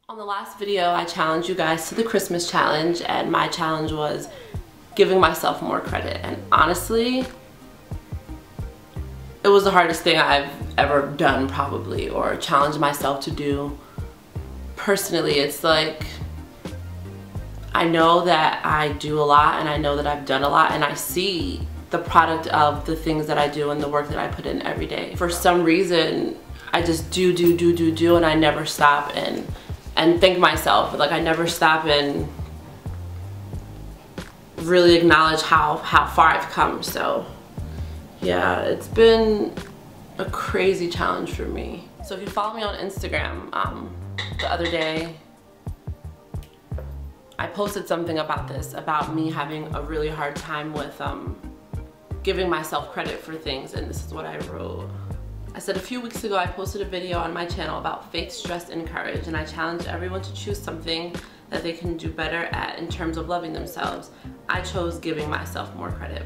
On the last video, I challenged you guys to the Christmas challenge, and my challenge was giving myself more credit. And honestly, it was the hardest thing I've ever done probably, or challenged myself to do. Personally, it's like, I know that I do a lot and I know that I've done a lot, and I see the product of the things that I do and the work that I put in every day. For some reason, I just do, and I never stop and thank myself. Like, I never stop and really acknowledge how far I've come. So yeah, it's been a crazy challenge for me. So if you follow me on Instagram, the other day I posted something about this, about me having a really hard time with giving myself credit for things, and this is what I wrote. I said, a few weeks ago I posted a video on my channel about faith, stress, and courage, and I challenged everyone to choose something that they can do better at in terms of loving themselves. I chose giving myself more credit.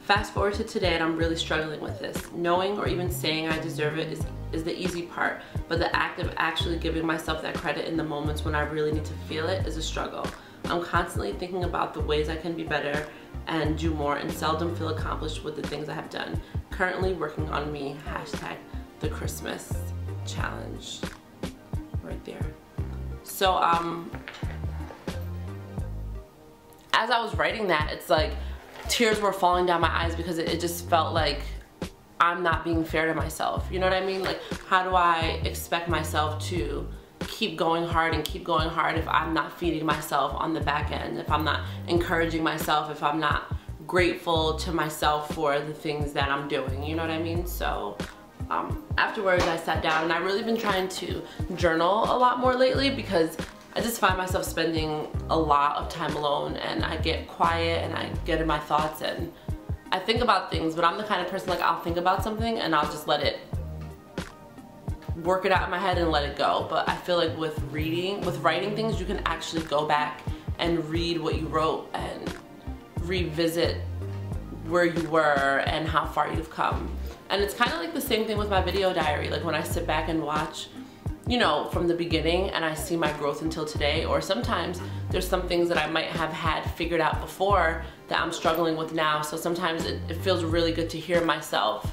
Fast forward to today, and I'm really struggling with this. Knowing or even saying I deserve it is the easy part, but the act of actually giving myself that credit in the moments when I really need to feel it is a struggle. I'm constantly thinking about the ways I can be better and do more, and seldom feel accomplished with the things I have done. Currently working on me, hashtag the Christmas challenge, right there. So as I was writing that, it's like tears were falling down my eyes, because it just felt like I'm not being fair to myself. You know what I mean? Like, how do I expect myself to keep going hard if I'm not feeding myself on the back end, if I'm not encouraging myself, if I'm not grateful to myself for the things that I'm doing, you know what I mean? So afterwards I sat down, and I've really been trying to journal a lot more lately, because I just find myself spending a lot of time alone, and I get quiet and I get in my thoughts and I think about things. But I'm the kind of person, like, I'll think about something and I'll just let it work it out in my head and let it go. But I feel like with writing things, you can actually go back and read what you wrote and revisit where you were and how far you've come. And it's kind of like the same thing with my video diary. Like, when I sit back and watch, you know, from the beginning, and I see my growth until today, or sometimes there's some things that I might have had figured out before that I'm struggling with now. So sometimes it feels really good to hear myself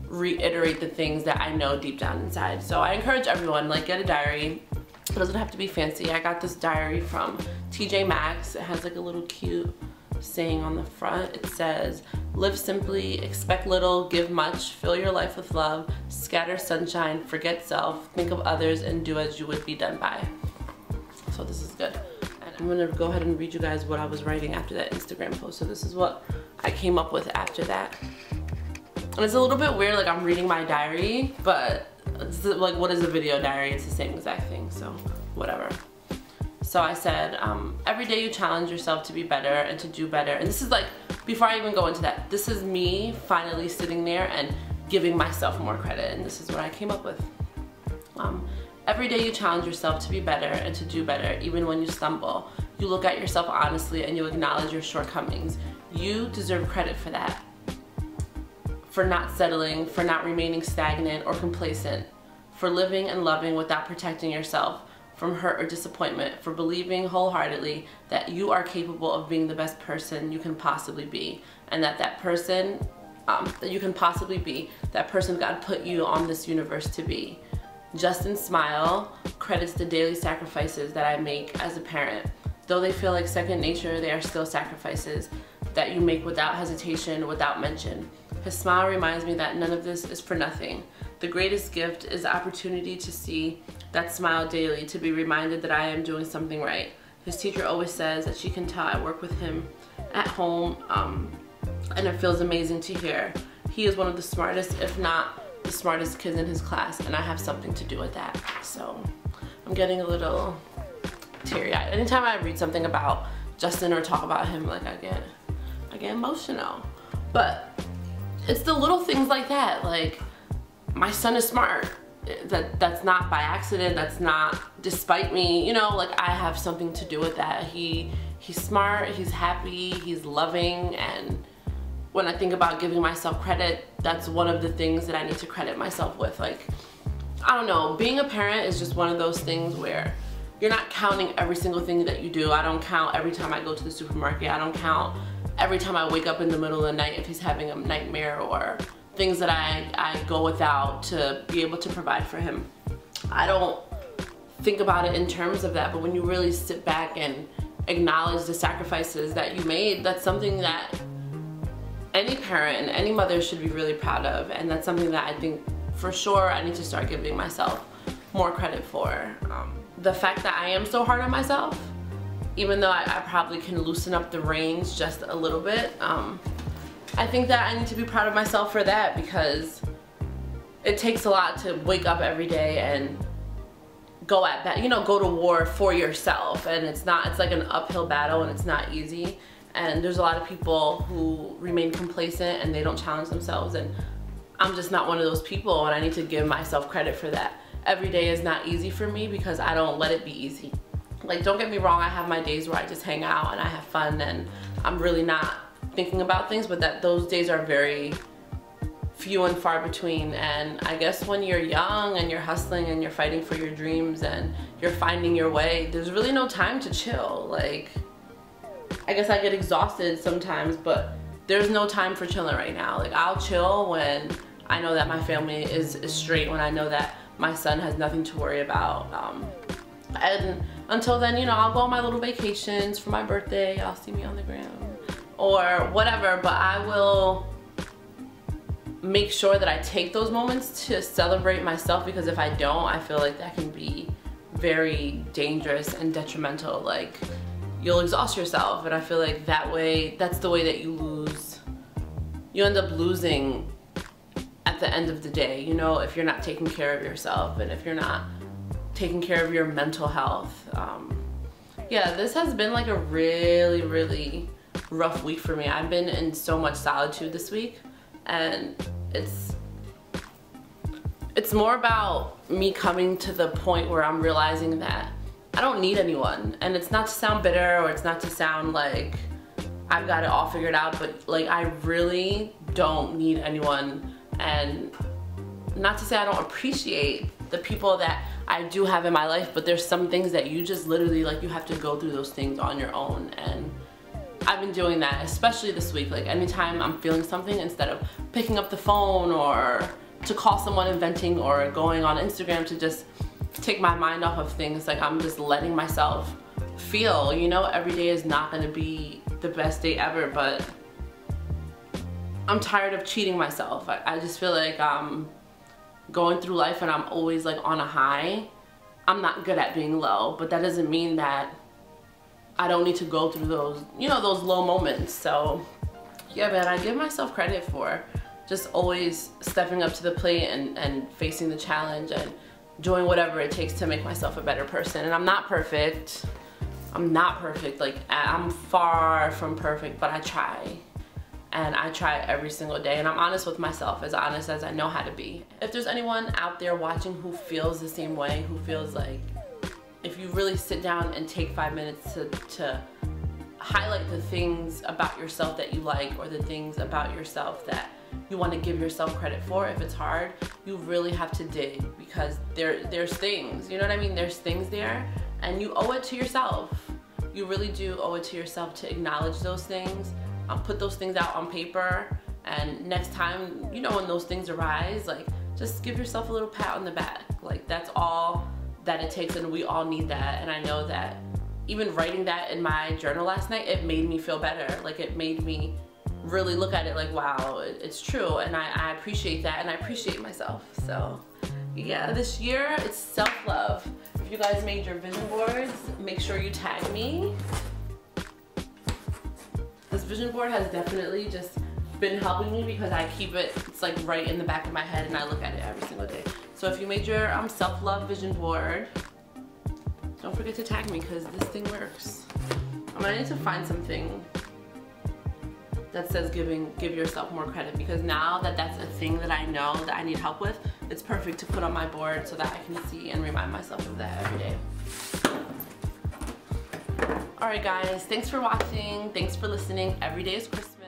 reiterate the things that I know deep down inside. So I encourage everyone, like, get a diary. It doesn't have to be fancy. I got this diary from TJ Maxx. It has like a little cute saying on the front. It says, live simply, expect little, give much, fill your life with love, scatter sunshine, forget self, think of others, and do as you would be done by. So this is good. And I'm gonna go ahead and read you guys what I was writing after that Instagram post. So this is what I came up with after that. And it's a little bit weird, like, I'm reading my diary, but it's like, what is a video diary? It's the same exact thing, so whatever. So I said, every day you challenge yourself to be better and to do better. And this is like, before I even go into that, this is me finally sitting there and giving myself more credit, and this is what I came up with. Every day you challenge yourself to be better and to do better, even when you stumble. You look at yourself honestly and you acknowledge your shortcomings. You deserve credit for that. For not settling, for not remaining stagnant or complacent, for living and loving without protecting yourself from hurt or disappointment, for believing wholeheartedly that you are capable of being the best person you can possibly be, and that person that you can possibly be, that person God put you on this universe to be. Justin Smile credits the daily sacrifices that I make as a parent. Though they feel like second nature, they are still sacrifices that you make without hesitation, without mention. His smile reminds me that none of this is for nothing. The greatest gift is the opportunity to see that smile daily, to be reminded that I am doing something right. His teacher always says that she can tell I work with him at home, and it feels amazing to hear. He is one of the smartest, if not the smartest kids in his class, and I have something to do with that. So I'm getting a little teary-eyed. Anytime I read something about Justin or talk about him, like, I get emotional. But it's the little things like that, like, my son is smart. That's not by accident, that's not despite me, you know, like, I have something to do with that. He's smart, he's happy, he's loving, and when I think about giving myself credit, that's one of the things that I need to credit myself with. Like, I don't know, being a parent is just one of those things where you're not counting every single thing that you do. I don't count every time I go to the supermarket. I don't count every time I wake up in the middle of the night if he's having a nightmare, or things that I go without to be able to provide for him. I don't think about it in terms of that, but when you really sit back and acknowledge the sacrifices that you made, that's something that any parent and any mother should be really proud of, and that's something that I think for sure I need to start giving myself more credit for. The fact that I am so hard on myself, even though I probably can loosen up the reins just a little bit, I think that I need to be proud of myself for that, because it takes a lot to wake up every day and go at that, you know, go to war for yourself, and it's like an uphill battle, and it's not easy, and there's a lot of people who remain complacent and they don't challenge themselves, and I'm just not one of those people, and I need to give myself credit for that. Every day is not easy for me because I don't let it be easy. Like, don't get me wrong, I have my days where I just hang out and I have fun and I'm really not thinking about things, but those days are very few and far between. And I guess when you're young and you're hustling and you're fighting for your dreams and you're finding your way, there's really no time to chill. Like, I guess I get exhausted sometimes, but there's no time for chilling right now. Like, I'll chill when I know that my family is straight, when I know that my son has nothing to worry about. And until then, you know, I'll go on my little vacations for my birthday. Y'all see me on the gram or whatever, but I will make sure that I take those moments to celebrate myself, because if I don't, I feel like that can be very dangerous and detrimental. Like, you'll exhaust yourself, and I feel like that's the way that you lose. You end up losing at the end of the day, you know, if you're not taking care of yourself and if you're not taking care of your mental health. Yeah, this has been like a really, really rough week for me. I've been in so much solitude this week, and it's more about me coming to the point where I'm realizing that I don't need anyone. And it's not to sound bitter, or it's not to sound like I've got it all figured out, but like, I really don't need anyone. And not to say I don't appreciate the people that I do have in my life, but there's some things that you just literally, like, you have to go through those things on your own. And I've been doing that, especially this week. Like, anytime I'm feeling something, instead of picking up the phone or to call someone and venting, or going on Instagram to just take my mind off of things, like, I'm just letting myself feel, you know. Every day is not gonna be the best day ever, but I'm tired of cheating myself. I just feel like I'm going through life and I'm always like on a high. I'm not good at being low, but that doesn't mean that I don't need to go through those, you know, those low moments. So yeah, man, I give myself credit for just always stepping up to the plate and facing the challenge and doing whatever it takes to make myself a better person. And I'm not perfect. I'm not perfect. Like, I'm far from perfect, but I try. And I try every single day, and I'm honest with myself, as honest as I know how to be. If there's anyone out there watching who feels the same way, who feels like if you really sit down and take 5 minutes to highlight the things about yourself that you like, or the things about yourself that you want to give yourself credit for, if it's hard, you really have to dig, because there's things, you know what I mean? There's things there, and you owe it to yourself. You really do owe it to yourself to acknowledge those things. Put those things out on paper, and next time, you know, when those things arise, like, just give yourself a little pat on the back. Like, that's all that it takes, and we all need that. And I know that even writing that in my journal last night, it made me feel better. Like, it made me really look at it like, wow, it's true, and I appreciate that, and I appreciate myself. So yeah, this year it's self-love. If you guys made your vision boards, make sure you tag me. This vision board has definitely just been helping me, because I keep it, it's like right in the back of my head, and I look at it every single day. So if you made your self-love vision board, don't forget to tag me, because this thing works. I'm gonna need to find something that says give yourself more credit, because now that that's a thing that I know that I need help with, it's perfect to put on my board so that I can see and remind myself of that every day. Alright guys, thanks for watching, thanks for listening. Every day is Christmas.